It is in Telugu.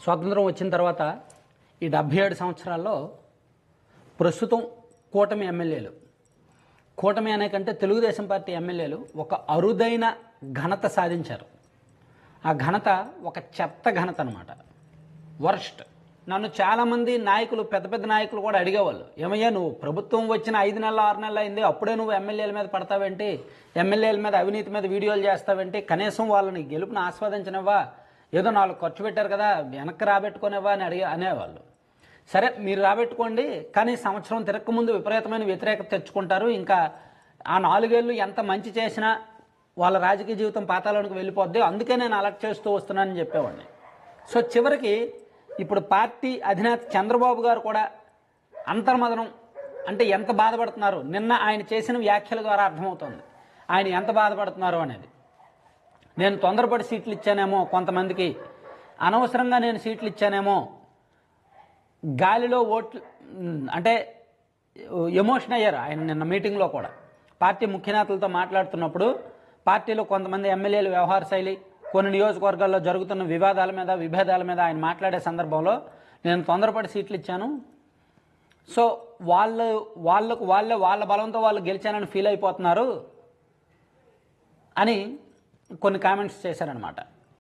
స్వాతంత్రం వచ్చిన తర్వాత ఈ 77 సంవత్సరాల్లో ప్రస్తుతం కూటమి ఎమ్మెల్యేలు, కూటమి అనే కంటే తెలుగుదేశం పార్టీ ఎమ్మెల్యేలు ఒక అరుదైన ఘనత సాధించారు. ఆ ఘనత ఒక చెత్త ఘనత అనమాట, వర్స్ట్. నన్ను చాలామంది నాయకులు, పెద్ద పెద్ద నాయకులు కూడా అడిగేవాళ్ళు, ఏమయ్యా నువ్వు ప్రభుత్వం వచ్చిన 5 నెలలు 6 నెలలు అయింది, అప్పుడే నువ్వు ఎమ్మెల్యేల మీద పడతావేంటి, ఎమ్మెల్యేల మీద అవినీతి మీద వీడియోలు చేస్తావేంటి, కనీసం వాళ్ళని గెలుపుని ఆస్వాదించనివ్వా, ఏదో 4 ఖర్చు పెట్టారు కదా వెనక్కి రాబెట్టుకునేవా అని అనేవాళ్ళు. సరే మీరు రాబెట్టుకోండి, కానీ సంవత్సరం తిరగకముందు విపరీతమైన వ్యతిరేకత తెచ్చుకుంటారు. ఇంకా ఆ 4 ఏళ్ళు ఎంత మంచి చేసినా వాళ్ళ రాజకీయ జీవితం పాతాళానికి వెళ్ళిపోద్ది, అందుకే నేను అలర్ట్ చేస్తూ వస్తున్నానని చెప్పేవాడిని. సో చివరికి ఇప్పుడు పార్టీ అధినేత చంద్రబాబు గారు కూడా అంతర్మదనం అంటే ఎంత బాధపడుతున్నారు, నిన్న ఆయన చేసిన వ్యాఖ్యల ద్వారా అర్థమవుతుంది ఆయన ఎంత బాధపడుతున్నారు అనేది. నేను తొందరపడి సీట్లు ఇచ్చానేమో, కొంతమందికి అనవసరంగా నేను సీట్లు ఇచ్చానేమో, గాలిలో ఓట్లు అంటే ఎమోషన్ అయ్యారు ఆయన నిన్న మీటింగ్లో కూడా. పార్టీ ముఖ్య నేతలతో మాట్లాడుతున్నప్పుడు పార్టీలో కొంతమంది ఎమ్మెల్యేల వ్యవహార శైలి, కొన్ని నియోజకవర్గాల్లో జరుగుతున్న వివాదాల మీద, విభేదాల మీద ఆయన మాట్లాడే సందర్భంలో నేను తొందరపడి సీట్లు ఇచ్చాను, సో వాళ్ళ బలంతో వాళ్ళు గెలిచానని ఫీల్ అయిపోతున్నారు అని కొన్ని కామెంట్స్ చేశారనమాట.